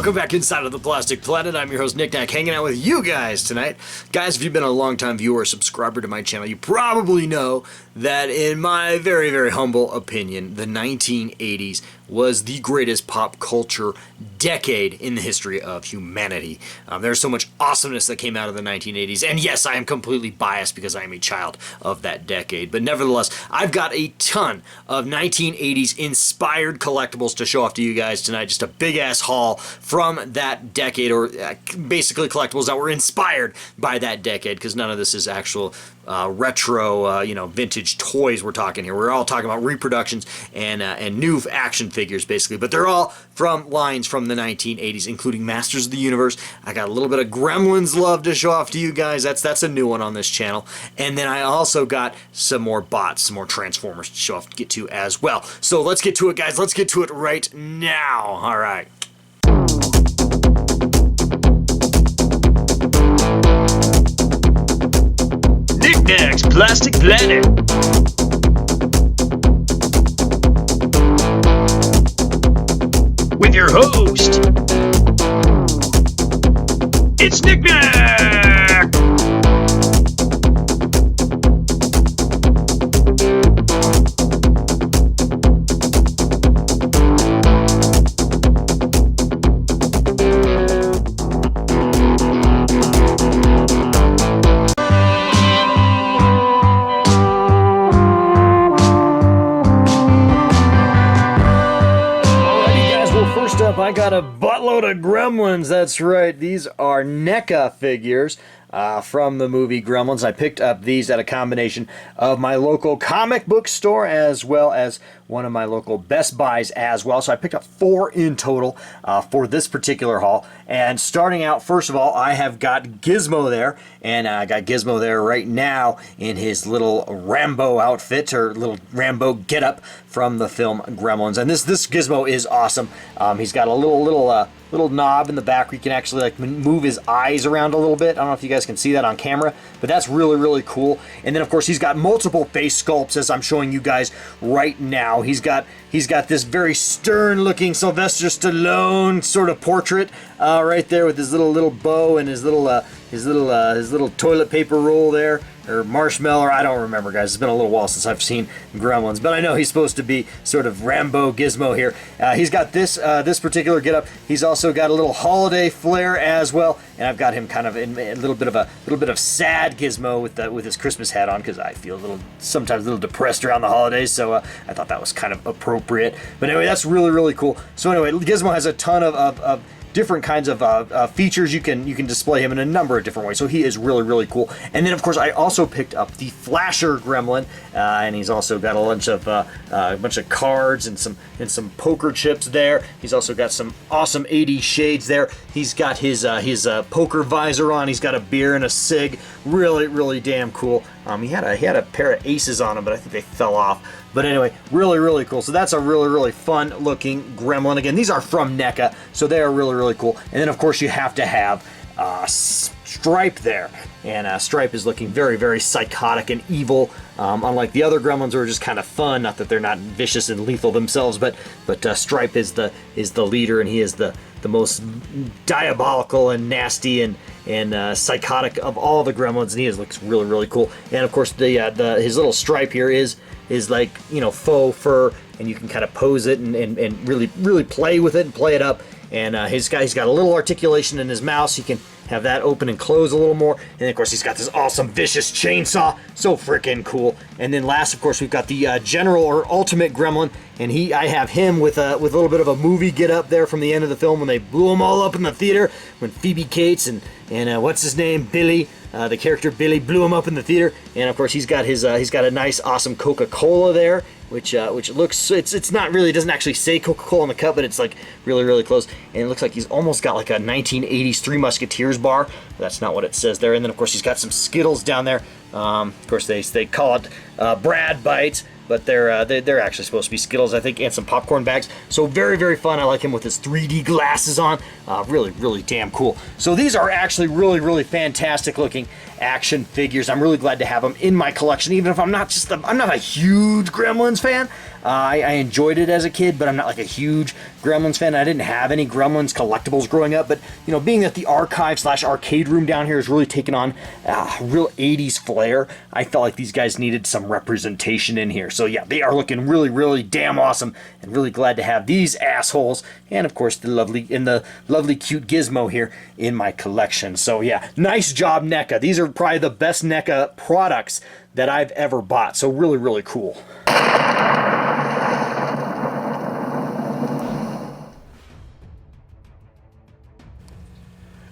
welcome back inside of the Plastic Planet. I'm your host, Nick Nack, hanging out with you guys tonight. Guys, if you've been a long-time viewer or subscriber to my channel, you probably know that in my very, very humble opinion, the 1980s was the greatest pop culture decade in the history of humanity. There's so much awesomeness that came out of the 1980s, and yes, I am completely biased because I am a child of that decade, but nevertheless, I've got a ton of 1980s inspired collectibles to show off to you guys tonight. Just a big-ass haul from that decade, or basically collectibles that were inspired by that decade, because none of this is actual retro, vintage toys we're talking here. We're all talking about reproductions and new action figures, basically. But they're all from lines from the 1980s, including Masters of the Universe. I got a little bit of Gremlins love to show off to you guys. That's a new one on this channel. And then I also got some more bots, some more Transformers to show off to get to as well. So let's get to it, guys. Let's get to it right now. All right. Next Plastic Planet. With your host, it's Nick Nack. I got a buttload of Gremlins. That's right. These are NECA figures from the movie Gremlins. I picked up these at a combination of my local comic book store as well as one of my local Best Buys as well. So I picked up 4 in total for this particular haul. And starting out, first of all, I have got Gizmo there. And I got Gizmo there right now in his little Rambo outfit, or little Rambo getup from the film Gremlins. And this Gizmo is awesome. He's got a little knob in the back where you can actually like move his eyes around a little bit. I don't know if you guys can see that on camera, but that's really, really cool. And then of course he's got multiple face sculpts, as I'm showing you guys right now. He's got this very stern looking Sylvester Stallone sort of portrait right there with his little bow and his little toilet paper roll there, or marshmallow, I don't remember, guys. It's been a little while since I've seen Gremlins, but I know he's supposed to be sort of Rambo Gizmo here. He's got this particular getup. He's also got a little holiday flair as well, and I've got him kind of in a little bit of sad Gizmo with his Christmas hat on, because I feel sometimes a little depressed around the holidays, so I thought that was kind of appropriate. But anyway, that's really, really cool. So anyway, Gizmo has a ton of different kinds of features. You can display him in a number of different ways, so he is really, really cool. And then of course I also picked up the Flasher Gremlin, and he's also got a bunch of cards and some poker chips there. He's also got some awesome 80s shades there. He's got his poker visor on. He's got a beer and a cig. Really, really damn cool. He had a pair of aces on him, but I think they fell off. But anyway, really, really cool. So that's a really, really fun looking Gremlin. Again, these are from NECA, so they are really, really cool. And then of course you have to have Stripe there. And Stripe is looking very, very psychotic and evil. Unlike the other Gremlins, who are just kind of fun. Not that they're not vicious and lethal themselves, but Stripe is the leader, and he is the most diabolical and nasty and psychotic of all the Gremlins, and he looks really, really cool. And of course his little stripe here is like, faux fur, and you can kind of pose it and really, really play with it and play it up. And he's got a little articulation in his mouth, so you can have that open and close a little more. And then of course he's got this awesome vicious chainsaw, so freaking cool. And then last, of course, we've got the General or Ultimate Gremlin, and I have him with a little bit of a movie get up there from the end of the film when they blew him all up in the theater, when Phoebe Cates and what's his name, Billy, the character Billy, blew him up in the theater. And of course he's got a nice awesome Coca-Cola there, which looks, it's not really, it doesn't actually say Coca-Cola on the cup, but it's like really, really close. And it looks like he's almost got like a 1980s Three Musketeers bar. That's not what it says there. And then of course he's got some Skittles down there. Of course they call it Brad bites, but they're actually supposed to be Skittles, I think, and some popcorn bags. So very, very fun. I like him with his 3D glasses on. Really, really damn cool. So these are actually really, really fantastic looking action figures. I'm really glad to have them in my collection, even if I'm not a huge Gremlins fan. I enjoyed it as a kid, but I'm not like a huge Gremlins fan. I didn't have any Gremlins collectibles growing up, but you know, being that the archive/arcade room down here is really taking on real 80s flair, I felt like these guys needed some representation in here. So yeah, they are looking really, really damn awesome, and really glad to have these assholes, and of course the lovely cute Gizmo here in my collection. So yeah, nice job, NECA. These are probably the best NECA products that I've ever bought. So really, really cool.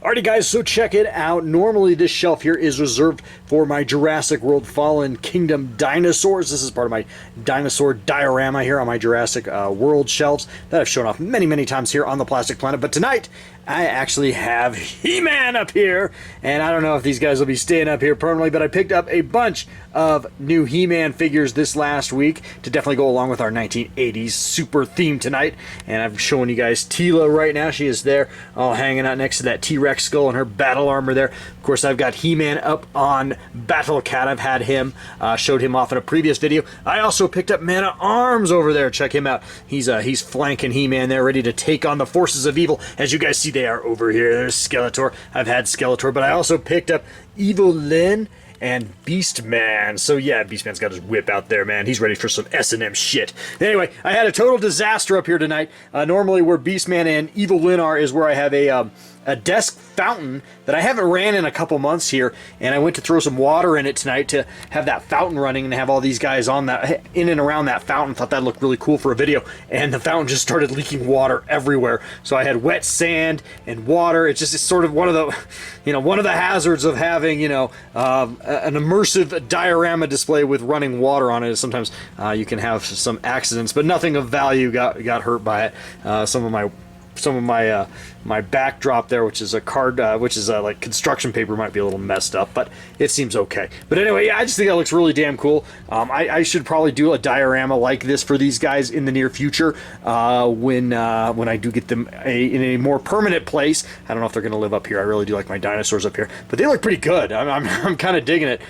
Alrighty guys, so check it out. Normally this shelf here is reserved for my Jurassic World Fallen Kingdom dinosaurs. This is part of my dinosaur diorama here on my Jurassic World shelves that I've shown off many, many times here on the Plastic Planet. But tonight, I actually have HeMan up here, and I don't know if these guys will be staying up here permanently, but I picked up a bunch of new HeMan figures this last week to definitely go along with our 1980s super theme tonight. And I'm showing you guys Tila right now. She is there, all hanging out next to that T-Rex skull and her battle armor there. Of course, I've got HeMan up on Battle Cat. I've had him, showed him off in a previous video. I also picked up Man-at-Arms over there. Check him out. He's flanking HeMan there, ready to take on the forces of evil. As you guys see, they are over here. There's Skeletor. I've had Skeletor, but I also picked up Evil Lyn and Beastman. So yeah, Beastman's got his whip out there, man. He's ready for some S&M shit. Anyway, I had a total disaster up here tonight. Normally where Beastman and Evil Lyn are is where I have a desk fountain that I haven't ran in a couple months here, and I went to throw some water in it tonight to have that fountain running and have all these guys on that, in and around that fountain. Thought that looked really cool for a video, and the fountain just started leaking water everywhere. So I had wet sand and water. It's sort of one of the hazards of having an immersive diorama display with running water on it. Is sometimes you can have some accidents, but nothing of value got hurt by it. Some of my backdrop there, which is a card, like construction paper, might be a little messed up, but it seems okay. But anyway, yeah, I just think that looks really damn cool. I should probably do a diorama like this for these guys in the near future when I do get them in a more permanent place. I don't know if they're going to live up here. I really do like my dinosaurs up here, but they look pretty good. I'm kind of digging it.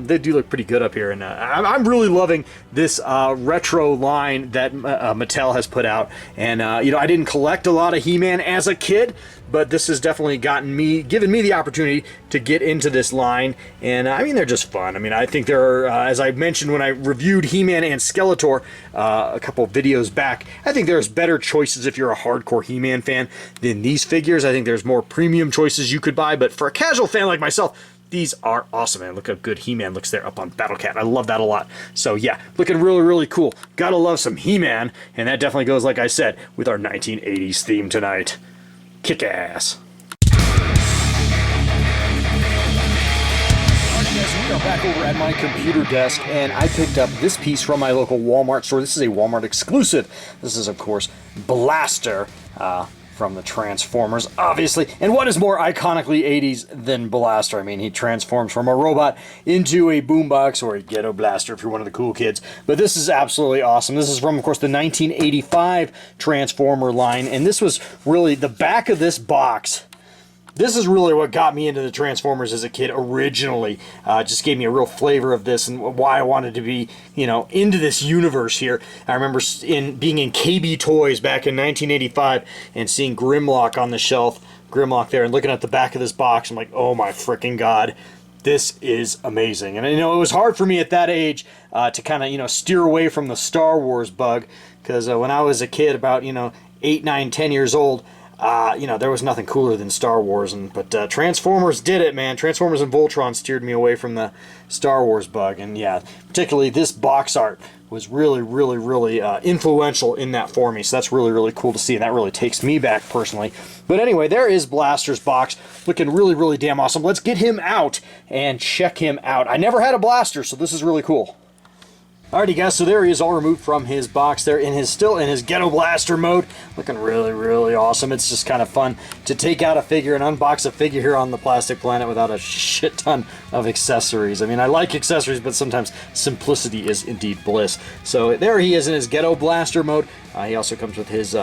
They do look pretty good up here, and I'm really loving this retro line that Mattel has put out. And I didn't collect a lot of He-Man as a kid, but this has definitely given me the opportunity to get into this line, and I mean, they're just fun. I mean, I think there are, as I mentioned when I reviewed He-Man and Skeletor a couple videos back, I think there's better choices if you're a hardcore He-Man fan than these figures. I think there's more premium choices you could buy, but for a casual fan like myself, these are awesome, man. Look how good He-Man looks there up on Battle Cat. I love that a lot. So yeah, looking really, really cool. Gotta love some He-Man, and that definitely goes, like I said, with our 1980s theme tonight. Kick ass. We are back over at my computer desk, and I picked up this piece from my local Walmart store. This is a Walmart exclusive. This is, of course, Blaster from the Transformers, obviously. And what is more iconically 80s than Blaster? I mean, he transforms from a robot into a boombox or a ghetto blaster if you're one of the cool kids. But this is absolutely awesome. This is from, of course, the 1985 Transformer line, and this was really the back of this box. This is really what got me into the Transformers as a kid originally. Just gave me a real flavor of this and why I wanted to be, into this universe here. I remember being in KB Toys back in 1985 and seeing Grimlock on the shelf, Grimlock there, and looking at the back of this box. I'm like, oh my freaking god, this is amazing. And it was hard for me at that age to kind of, steer away from the Star Wars bug, because when I was a kid, about 8, 9, 10 years old, there was nothing cooler than Star Wars, but Transformers did it, man. Transformers and Voltron steered me away from the Star Wars bug, and yeah, particularly this box art was really, really, really influential in that for me, so that's really, really cool to see, and that really takes me back personally. But anyway, there is Blaster's box, looking really, really damn awesome. Let's get him out and check him out. I never had a Blaster, so this is really cool. Alrighty guys, so there he is all removed from his box there still in his Ghetto Blaster mode. Looking really, really awesome. It's just kind of fun to take out a figure and unbox a figure here on the Plastic Planet without a shit ton of accessories. I mean, I like accessories, but sometimes simplicity is indeed bliss. So there he is in his Ghetto Blaster mode. He also comes with his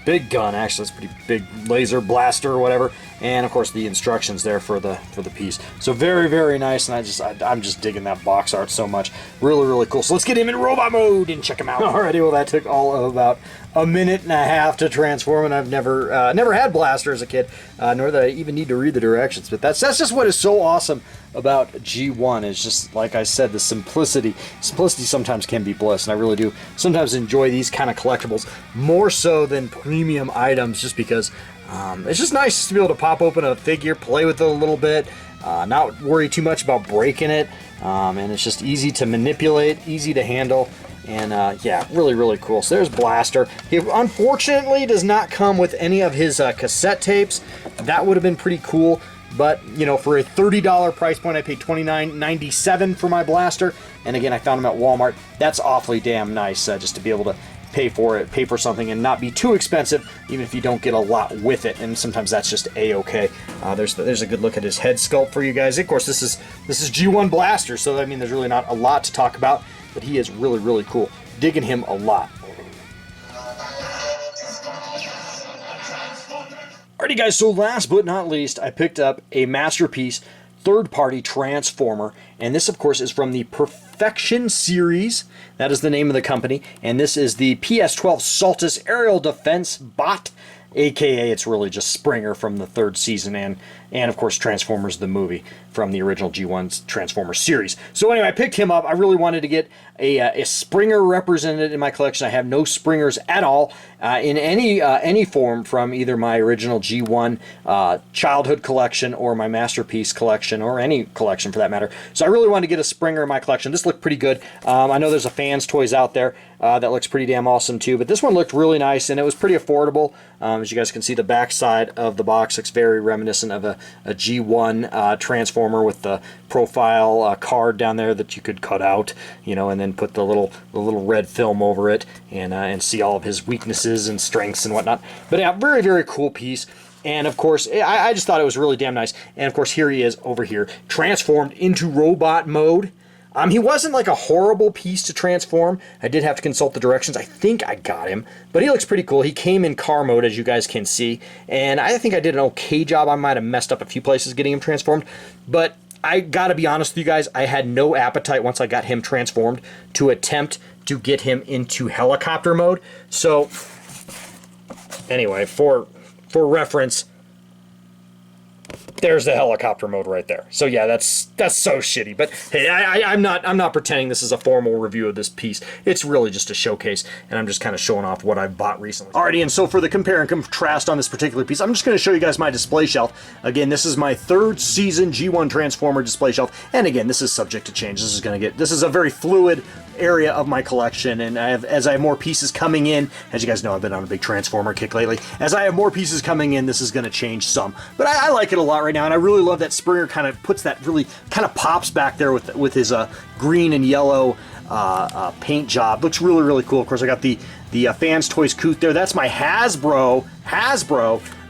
big gun. Actually, it's a pretty big laser blaster or whatever, and of course the instructions there for the piece. So very, very nice, and I'm just digging that box art so much. Really, really cool. So let's get him in robot mode and check him out. Alrighty, well that took all of about a minute and a half to transform, and I've never had Blaster as a kid, nor that I even need to read the directions. But that's just what is so awesome about G1 is just, like I said, the simplicity. Simplicity sometimes can be bliss, and I really do sometimes enjoy these kind of collectibles more so than premium items, just because it's just nice just to be able to pop open a figure, play with it a little bit, not worry too much about breaking it, and it's just easy to manipulate, easy to handle. And yeah, really, really cool. So there's Blaster. He unfortunately does not come with any of his cassette tapes. That would have been pretty cool. But, you know, for a $30 price point, I paid $29.97 for my Blaster. And again, I found him at Walmart. That's awfully damn nice, just to be able to pay for something and not be too expensive, even if you don't get a lot with it. And sometimes that's just a-okay. There's a good look at his head sculpt for you guys. Of course, this is G1 Blaster, so I mean, there's really not a lot to talk about, but he is really, really cool. Digging him a lot. Alrighty guys, so last but not least, I picked up a Masterpiece third-party Transformer, and this of course is from the Perfection series. That is the name of the company, and this is the PS12 Saltus Aerial Defense Bot, aka it's really just Springer from the third season, and of course Transformers the movie from the original G1 Transformers series. So anyway, I picked him up. I really wanted to get a Springer represented in my collection. I have no Springers at all in any form from either my original G1 childhood collection or my Masterpiece collection, or any collection for that matter. So I really wanted to get a Springer in my collection. This looked pretty good. I know there's a Fans Toys out there that looks pretty damn awesome too, but this one looked really nice, and it was pretty affordable. As you guys can see, the back side of the box looks very reminiscent of a G1 Transformer with the profile card down there that you could cut out, you know, and then put the little red film over it, and see all of his weaknesses and strengths and whatnot. But yeah, very, very cool piece. And of course, I just thought it was really damn nice. And of course, here he is over here, transformed into robot mode. He wasn't like a horrible piece to transform. I did have to consult the directions. I think I got him, but he looks pretty cool. He came in car mode, as you guys can see, and I think I did an okay job. I might have messed up a few places getting him transformed, but I gotta be honest with you guys, I had no appetite once I got him transformed to attempt to get him into helicopter mode. So anyway, for reference, there's the helicopter mode right there. So yeah, that's so shitty. But hey, I'm not pretending this is a formal review of this piece. It's really just a showcase, and I'm just kind of showing off what I've bought recently. Alrighty, and so for the compare and contrast on this particular piece, I'm just going to show you guys my display shelf. Again, this is my third season G1 Transformer display shelf, and again, this is subject to change. This is a very fluid area of my collection, and as I have more pieces coming in, as you guys know, I've been on a big Transformer kick lately. As I have more pieces coming in, this is going to change some, but I like it a lot right now, and I really love that Springer kind of puts that, really kind of pops back there with his green and yellow paint job. Looks really, really cool. Of course, I got the Fans Toys Coot there. That's my Hasbro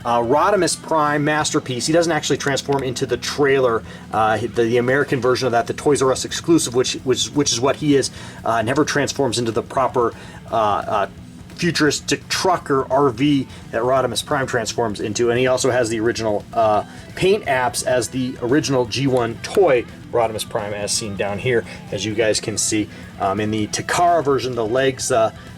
Rodimus Prime Masterpiece. He doesn't actually transform into the trailer, the American version of that, the Toys R Us exclusive, which is what he is. Never transforms into the proper futuristic truck or RV that Rodimus Prime transforms into, and he also has the original paint apps as the original G1 toy Rodimus Prime, as seen down here, as you guys can see. In the Takara version, the legs,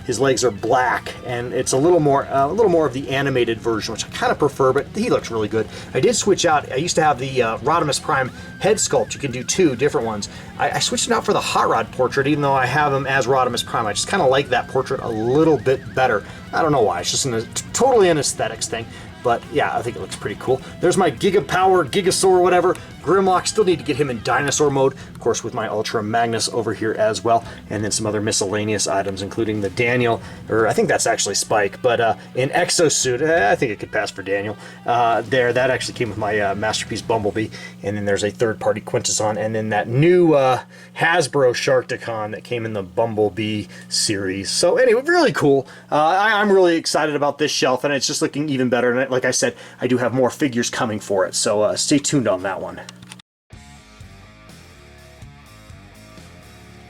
his legs are black, and it's a little more of the animated version, which I kind of prefer, but he looks really good. I did switch out. I used to have the Rodimus Prime head sculpt. You can do two different ones. I switched it out for the Hot Rod portrait, even though I have him as Rodimus Prime. I just kind of like that portrait a little bit better. I don't know why. It's just totally an aesthetics thing. But yeah, I think it looks pretty cool. There's my Gigapower, Gigasaur, whatever, Grimlock. Still need to get him in dinosaur mode, of course, with my Ultra Magnus over here as well, and then some other miscellaneous items, including the Daniel, or I think that's actually Spike, but in exosuit, I think it could pass for Daniel. That actually came with my Masterpiece Bumblebee, and then there's a third-party Quintesson, and then that new Hasbro Sharkticon that came in the Bumblebee series. So anyway, really cool. I'm really excited about this shelf, and it's just looking even better. And like I said, I do have more figures coming for it, so stay tuned on that one.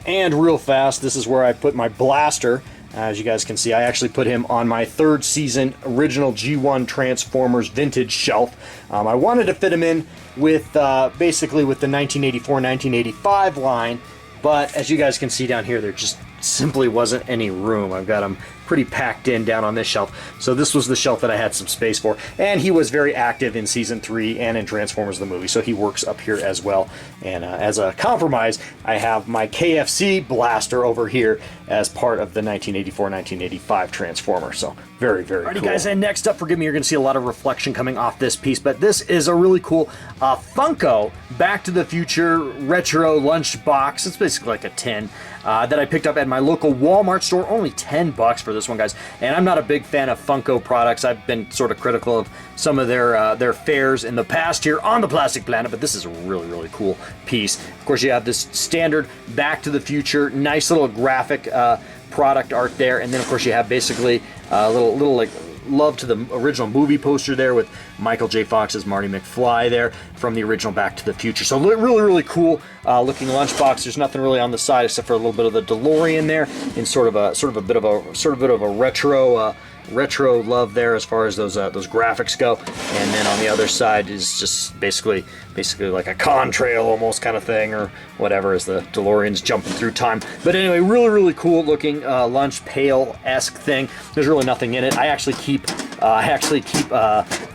And real fast, this is where I put my blaster. As you guys can see, I actually put him on my third season original G1 Transformers vintage shelf. I wanted to fit him in with basically with the 1984-1985 line, but as you guys can see down here, there just simply wasn't any room. I've got him pretty packed in down on this shelf. So this was the shelf that I had some space for. And he was very active in Season 3 and in Transformers the movie, so he works up here as well. And as a compromise, I have my KFC blaster over here as part of the 1984-1985 Transformer. So very, very cool. Alrighty guys, and next up, forgive me, you're going to see a lot of reflection coming off this piece, but this is a really cool Funko Back to the Future retro lunchbox. It's basically like a tin that I picked up at my local Walmart store. Only $10 for this one, guys. And I'm not a big fan of Funko products. I've been sort of critical of some of their fares in the past here on the Plastic Planet, but this is a really, really cool piece. Of course, you have this standard Back to the Future, nice little graphic product art there, and then of course you have basically a little like love to the original movie poster there with Michael J. Fox's Marty McFly there from the original Back to the Future. So really, really cool looking lunchbox. There's nothing really on the side except for a little bit of the DeLorean there in sort of a bit of a retro love there as far as those graphics go. And then on the other side is just basically like a contrail almost kind of thing or whatever as the DeLorean's jumping through time. But anyway, really, really cool looking lunch pail-esque thing. There's really nothing in it. I actually keep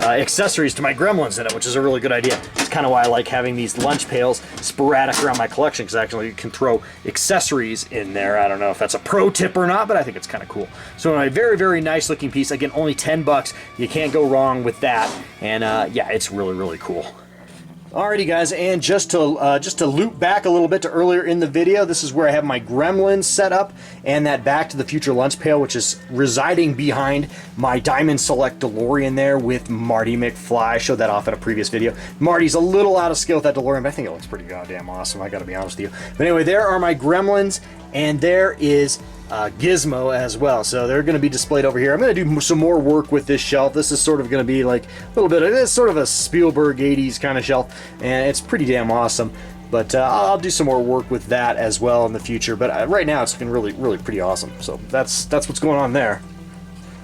accessories to my Gremlins in it, which is a really good idea. It's kind of why I like having these lunch pails sporadic around my collection, because actually you can throw accessories in there. I don't know if that's a pro tip or not, but I think it's kind of cool. So anyway, very, very nice looking piece. Again, only $10. You can't go wrong with that. And yeah, it's really, really cool. Alrighty guys, and just to loop back a little bit to earlier in the video, this is where I have my Gremlins set up and that Back to the Future lunch pail, which is residing behind my Diamond Select DeLorean there with Marty McFly. I showed that off in a previous video. Marty's a little out of scale with that DeLorean, but I think it looks pretty goddamn awesome, I gotta be honest with you. But anyway, there are my Gremlins, and there is Gizmo as well, so they're going to be displayed over here. I'm going to do some more work with this shelf. This is sort of going to be like a little bit of, it's sort of a Spielberg 80s kind of shelf, and it's pretty damn awesome. But I'll do some more work with that as well in the future. But right now it's been really, really pretty awesome. So that's what's going on there.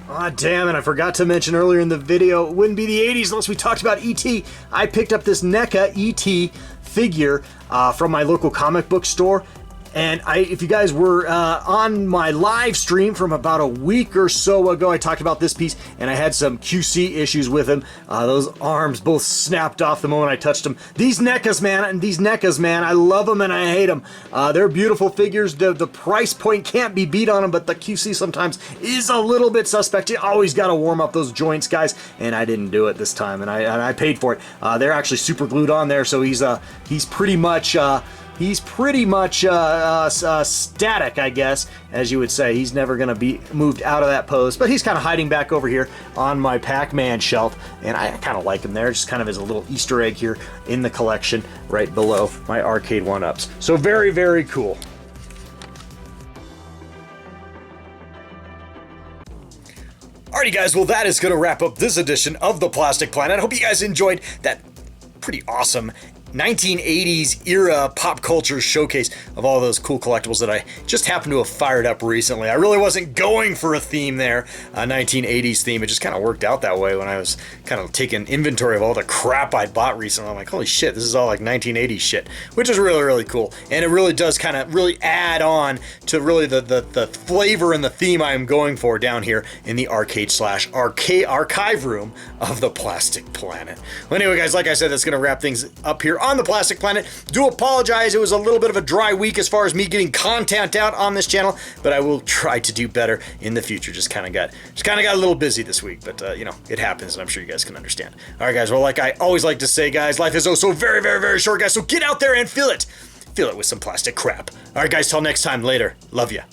Aw, damn it, I forgot to mention earlier in the video, it wouldn't be the 80s unless we talked about E.T. I picked up this NECA E.T. figure from my local comic book store. And if you guys were on my live stream from about a week or so ago, I talked about this piece, and I had some QC issues with him. Those arms both snapped off the moment I touched them. These NECAs, man, I love them and I hate them. They're beautiful figures. The price point can't be beat on them, but the QC sometimes is a little bit suspect. You always got to warm up those joints, guys, and I didn't do it this time, and I paid for it. They're actually super glued on there, so he's pretty much static, I guess, as you would say. He's never going to be moved out of that pose, but he's kind of hiding back over here on my Pac-Man shelf, and I kind of like him there, just kind of as a little Easter egg here in the collection right below my arcade 1-ups. So very, very cool. Alrighty guys, well that is going to wrap up this edition of the Plastic Planet. I hope you guys enjoyed that pretty awesome 1980s era pop culture showcase of all those cool collectibles that I just happened to have fired up recently. I really wasn't going for a theme there, a 1980s theme. It just kind of worked out that way when I was kind of taking inventory of all the crap I'd bought recently. I'm like, holy shit, this is all like 1980s shit, which is really, really cool. And it really does kind of really add on to really the flavor and the theme I'm going for down here in the arcade/archive room of the Plastic Planet. Well, anyway, guys, like I said, that's going to wrap things up here on the Plastic Planet. Do apologize, it was a little bit of a dry week as far as me getting content out on this channel, but I will try to do better in the future. Just kind of got a little busy this week, but you know, it happens, and I'm sure you guys can understand. All right, guys, well, like I always like to say, guys, life is oh so very, very, very short, guys, so get out there and feel it. Fill it with some plastic crap. All right, guys, till next time, later. Love ya.